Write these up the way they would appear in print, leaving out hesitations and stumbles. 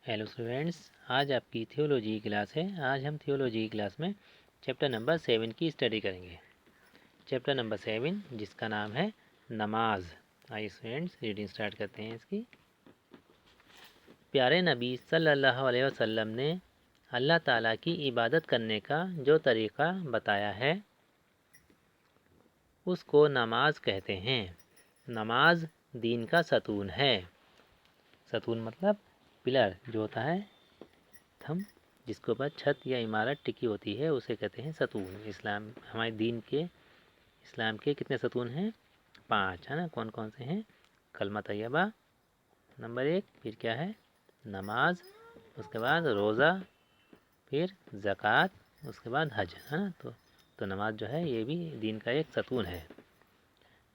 Hello students, आज आपकी theology की क्लास है। आज हम थियोलॉजी की क्लास में चैप्टर नंबर 7 की स्टडी करेंगे। चैप्टर नंबर 7 जिसका नाम है नमाज। आइए स्टूडेंट्स रीडिंग स्टार्ट करते हैं इसकी। प्यारे नबी सल्लल्लाहु अलैहि वसल्लम ने अल्लाह ताला की इबादत करने का जो तरीक़ा बताया है उसको नमाज कहते हैं। नमाज दीन का सतून है। सतून मतलब पिलर जो होता है, थंब जिसके ऊपर छत या इमारत टिकी होती है उसे कहते हैं सतून। इस्लाम हमारे दीन के इस्लाम के कितने सतून हैं? 5 है ना। कौन कौन से हैं? कलमा तैयबा नंबर 1, फिर क्या है? नमाज, उसके बाद रोज़ा, फिर ज़कात, उसके बाद हज, है ना। तो नमाज जो है ये भी दीन का एक सतून है।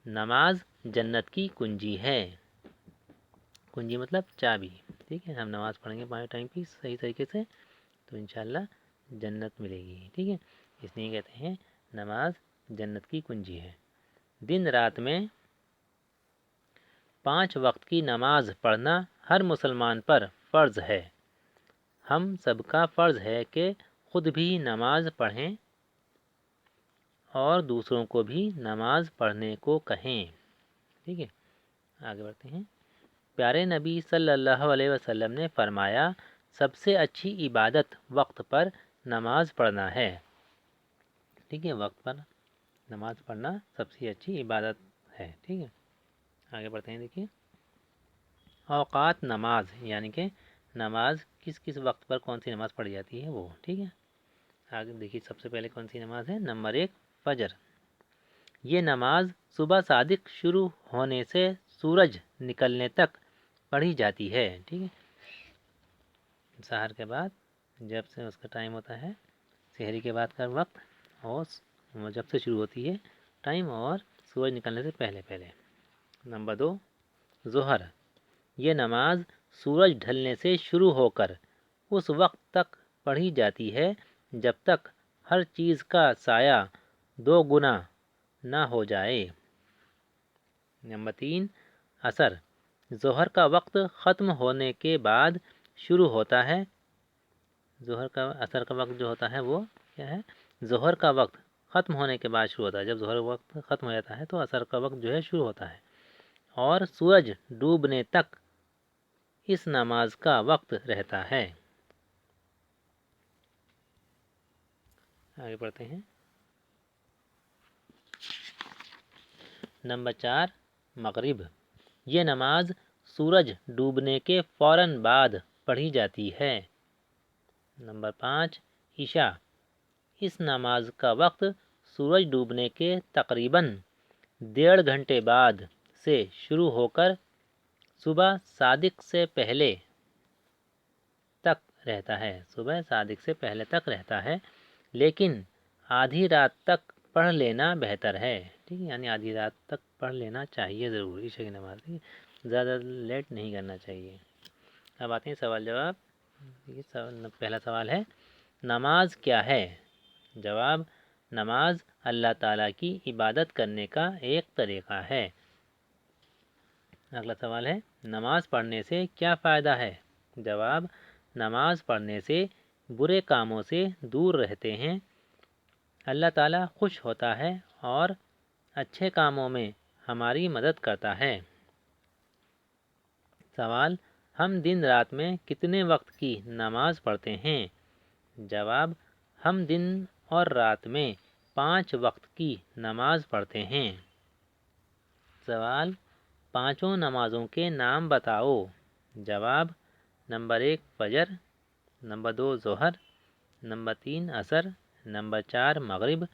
नमाज जन्नत की कुंजी है। कुंजी मतलब चाबी। ठीक है, हम नमाज़ पढ़ेंगे 5 टाइम की सही तरीके से तो इंशाल्लाह जन्नत मिलेगी। ठीक है, इसलिए कहते हैं नमाज जन्नत की कुंजी है। दिन रात में 5 वक्त की नमाज पढ़ना हर मुसलमान पर फ़र्ज़ है। हम सबका फ़र्ज़ है कि ख़ुद भी नमाज पढ़ें और दूसरों को भी नमाज पढ़ने को कहें। ठीक है, आगे बढ़ते हैं। प्यारे नबी सल्लल्लाहु अलैहि वसल्लम ने फरमाया, सबसे अच्छी इबादत वक्त पर नमाज पढ़ना है। ठीक है, वक्त पर नमाज पढ़ना सबसे अच्छी इबादत है। ठीक है, आगे बढ़ते हैं। देखिए, औकात नमाज यानी कि नमाज किस किस वक्त पर कौन सी नमाज पढ़ी जाती है वो। ठीक है, आगे देखिए, सबसे पहले कौन सी नमाज है? नंबर 1 फजर। ये नमाज सुबह सादिक शुरू होने से सूरज निकलने तक पढ़ी जाती है। ठीक है, सहर के बाद जब से उसका टाइम होता है, शहरी के बाद का वक्त, और जब से शुरू होती है टाइम और सूरज निकलने से पहले पहले। नंबर 2 ज़ोहर। ये नमाज सूरज ढलने से शुरू होकर उस वक्त तक पढ़ी जाती है जब तक हर चीज़ का साया 2 गुना ना हो जाए। नंबर 3 असर। ज़ोहर का वक्त ख़त्म होने के बाद शुरू होता है। ज़ोहर का असर का वक्त जो होता है वो क्या है? ज़ोहर का वक्त ख़त्म होने के बाद शुरू होता है। जब ज़ोहर वक्त ख़त्म हो जाता है तो असर का वक्त जो है शुरू होता है, और सूरज डूबने तक इस नमाज का वक्त रहता है। आगे बढ़ते हैं। नंबर 4 मगरिब। ये नमाज सूरज डूबने के फ़ौरन बाद पढ़ी जाती है। नंबर 5 ईशा। इस नमाज का वक्त सूरज डूबने के तकरीबन 1.5 घंटे बाद से शुरू होकर सुबह सादिक से पहले तक रहता है। सुबह सादिक से पहले तक रहता है, लेकिन आधी रात तक पढ़ लेना बेहतर है। ठीक है, यानी आधी रात तक पढ़ लेना चाहिए ज़रूर ईशा की नमाज। ज़्यादा लेट नहीं करना चाहिए। अब आते हैं सवाल जवाब। ये पहला सवाल है, नमाज क्या है? जवाब, नमाज अल्लाह ताला की इबादत करने का एक तरीक़ा है। अगला सवाल है, नमाज पढ़ने से क्या फ़ायदा है? जवाब, नमाज पढ़ने से बुरे कामों से दूर रहते हैं, अल्लाह ताला खुश होता है और अच्छे कामों में हमारी मदद करता है। सवाल, हम दिन रात में कितने वक्त की नमाज पढ़ते हैं? जवाब, हम दिन और रात में 5 वक्त की नमाज पढ़ते हैं। सवाल, पाँचों नमाज़ों के नाम बताओ। जवाब, नंबर 1 फजर, नंबर 2 ज़ोहर, नंबर 3 असर, नंबर 4 मगरिब,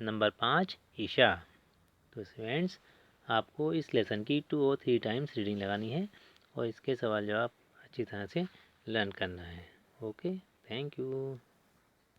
नंबर 5 ईशा। तो स्टूडेंट्स, आपको इस लेसन की 2 और 3 टाइम्स रीडिंग लगानी है और इसके सवाल जवाब अच्छी तरह से लर्न करना है। Okay, thank you.